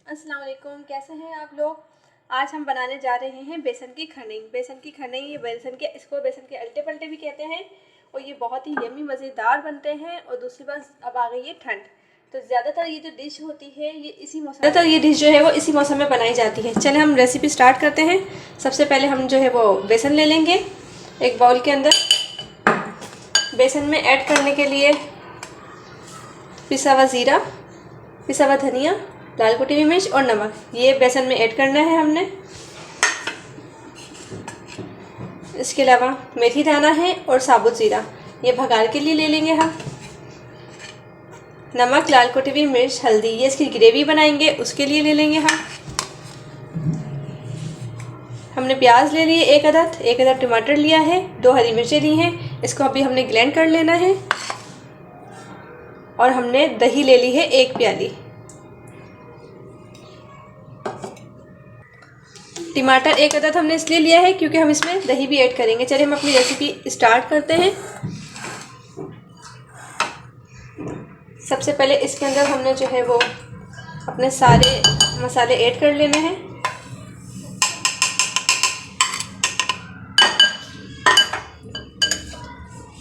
अस्सलाम वालेकुम, कैसे हैं आप लोग। आज हम बनाने जा रहे हैं बेसन की खरनी। ये बेसन के अल्टे पल्टे भी कहते हैं और ये बहुत ही यम्मी मज़ेदार बनते हैं। और दूसरी बात, अब आ गई है ठंड, तो ज़्यादातर ये जो डिश होती है ये इसी मौसम ज़्यादातर ये डिश जो है वो इसी मौसम में बनाई जाती है। चलें हम रेसिपी स्टार्ट करते हैं। सबसे पहले हम जो है वो बेसन ले लेंगे। एक बाउल के अंदर बेसन में ऐड करने के लिए पिसा हुआ ज़ीरा, पिसा हुआ धनिया, लाल कुटी हुई मिर्च और नमक, ये बेसन में ऐड करना है हमने। इसके अलावा मेथी दाना है और साबुत ज़ीरा, ये भगार के लिए ले लेंगे हम। नमक, लाल कुटी हुई मिर्च, हल्दी, ये इसकी ग्रेवी बनाएंगे उसके लिए ले लेंगे हम। हमने प्याज ले लिए एक अदद टमाटर लिया है, 2 हरी मिर्चें ली हैं, इसको अभी हमने ग्राइंड कर लेना है। और हमने दही ले ली है 1 प्याली। टमाटर 1 अदद हमने इसलिए लिया है क्योंकि हम इसमें दही भी ऐड करेंगे। चलिए हम अपनी रेसिपी स्टार्ट करते हैं। सबसे पहले इसके अंदर हमने जो है वो अपने सारे मसाले ऐड कर लेने हैं।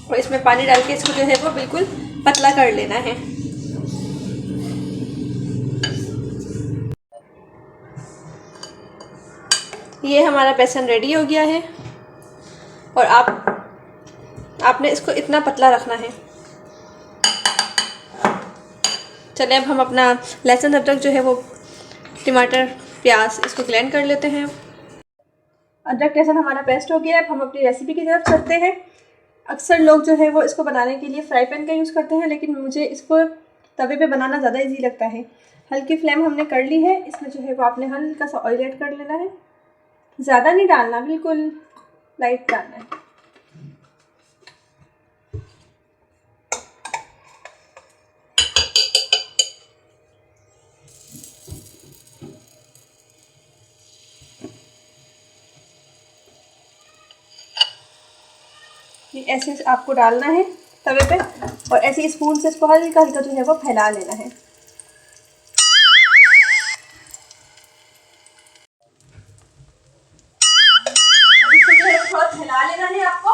और इसमें पानी डाल के इसको जो है वो बिल्कुल पतला कर लेना है। ये हमारा बेसन रेडी हो गया है और आपने इसको इतना पतला रखना है। चलिए अब हम अपना लहसुन अदरक जो है वो टमाटर प्याज इसको ग्राइंड कर लेते हैं। अदरक लहसुन हमारा पेस्ट हो गया है। अब हम अपनी रेसिपी की तरफ चलते हैं। अक्सर लोग जो है वो इसको बनाने के लिए फ्राई पैन का यूज़ करते हैं, लेकिन मुझे इसको तवे पे बनाना ज़्यादा इजी लगता है। हल्की फ्लेम हमने कर ली है। इसमें जो है वो आपने हल्का सा ऑयल ऐड कर लेना है। ज़्यादा नहीं डालना, बिल्कुल लाइट डालना है। ये ऐसे आपको डालना है तवे पे और ऐसे स्पून से इसको हल्का हल्का जो है वो फैला लेना है। अब इसको जो है थोड़ा फैला लेना है आपको।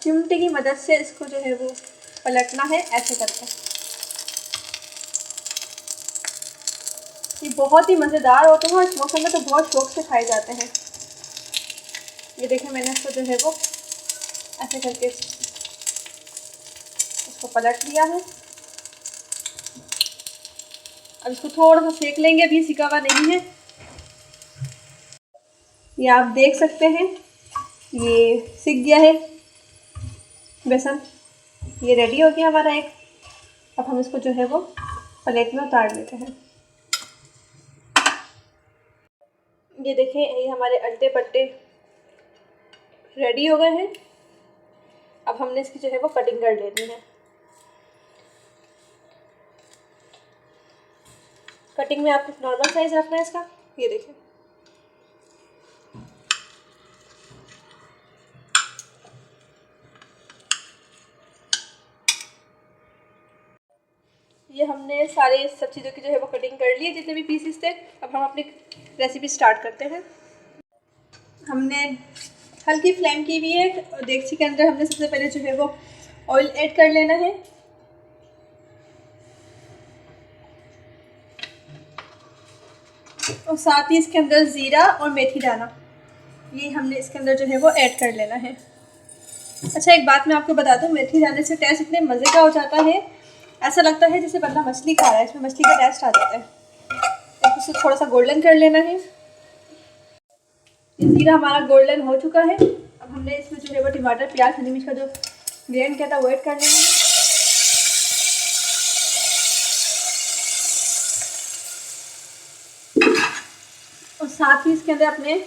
चिमटे की मदद से इसको जो है वो पलटना है ऐसे करके। ये बहुत ही मज़ेदार होते हैं और इस मौसम में तो बहुत शौक से खाए जाते हैं। ये देखें, मैंने इसको जो है वो ऐसे करके इसको पलट लिया है। अब इसको थोड़ा सा सेक लेंगे, अभी सिका हुआ नहीं है। ये आप देख सकते हैं, ये सिक गया है बेसन। ये रेडी हो गया हमारा एक। अब हम इसको जो है वो प्लेट में उतार लेते हैं। ये देखें, ये हमारे अल्टे पट्टे रेडी हो गए हैं। अब हमने इसकी जो है वो कटिंग कर लेनी है। कटिंग में आपको नॉर्मल साइज रखना है इसका। ये देखें, ये हमने सारे सब चीज़ों की जो है वो कटिंग कर ली है, जितने भी पीसेस थे। अब हम अपनी रेसिपी स्टार्ट करते हैं। हमने हल्की फ्लेम की हुई है और देगची के अंदर हमने सबसे पहले जो है वो ऑयल ऐड कर लेना है। और साथ ही इसके अंदर ज़ीरा और मेथी दाना, ये हमने इसके अंदर जो है वो ऐड कर लेना है। अच्छा, एक बात मैं आपको बता दूं, मेथी दाने से टेस्ट इतने मज़े का हो जाता है, ऐसा लगता है जैसे बंदा मछली खा रहा है। इसमें मछली का टेस्ट आ जाता है। तो इसे थोड़ा सा गोल्डन कर लेना है। ये ज़ीरा हमारा गोल्डन हो चुका है। अब हमने इसमें जो है वो टमाटर प्याज हरी मिर्च का जो ग्राइंड किया था वो ऐड कर लेना है। और साथ ही इसके अंदर अपने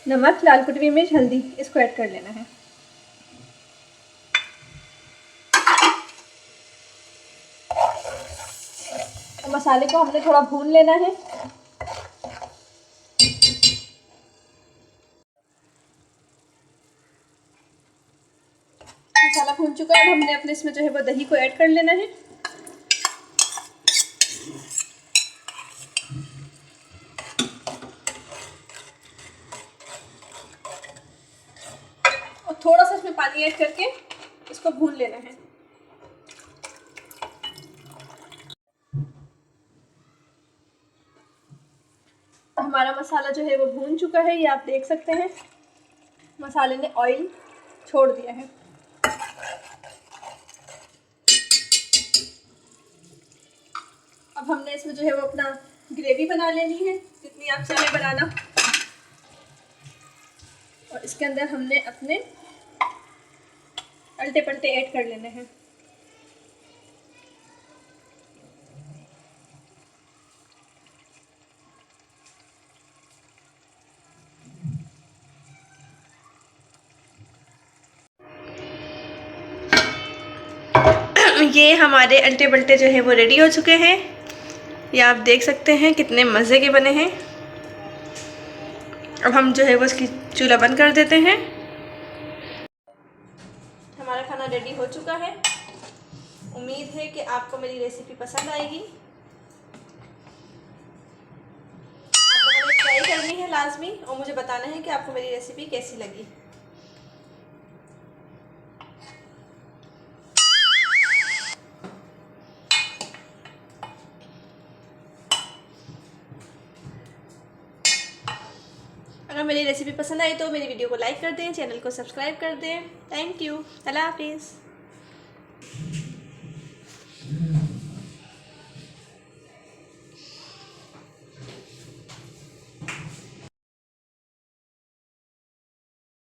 नमक, लाल कुटी हुई मिर्च, हल्दी, इसको ऐड कर लेना है। और मसाले को हमने थोड़ा भून लेना है। चुका है। अब हमने अपने इसमें जो है वो दही को ऐड कर लेना है। और थोड़ा सा इसमें पानी ऐड करके इसको भून लेना है। हमारा मसाला जो है वो भून चुका है, ये आप देख सकते हैं। मसाले ने ऑयल छोड़ दिया है। अब हमने इसमें जो है वो अपना ग्रेवी बना लेनी है, जितनी आप चाहें बनाना। और इसके अंदर हमने अपने अल्टे पल्टे ऐड कर लेने हैं। ये हमारे अल्टे पल्टे जो है वो रेडी हो चुके हैं। ये आप देख सकते हैं कितने मज़े के बने हैं। अब हम जो है वो इसकी चूल्हा बंद कर देते हैं। हमारा खाना रेडी हो चुका है। उम्मीद है कि आपको मेरी रेसिपी पसंद आएगी। आप लोगों ने ट्राई करनी है लाजमी, और मुझे बताना है कि आपको मेरी रेसिपी कैसी लगी। अगर मेरी रेसिपी पसंद आई तो मेरी वीडियो को लाइक कर दें, चैनल को सब्सक्राइब कर दें। Thank you. अल्लाह हाफिज़।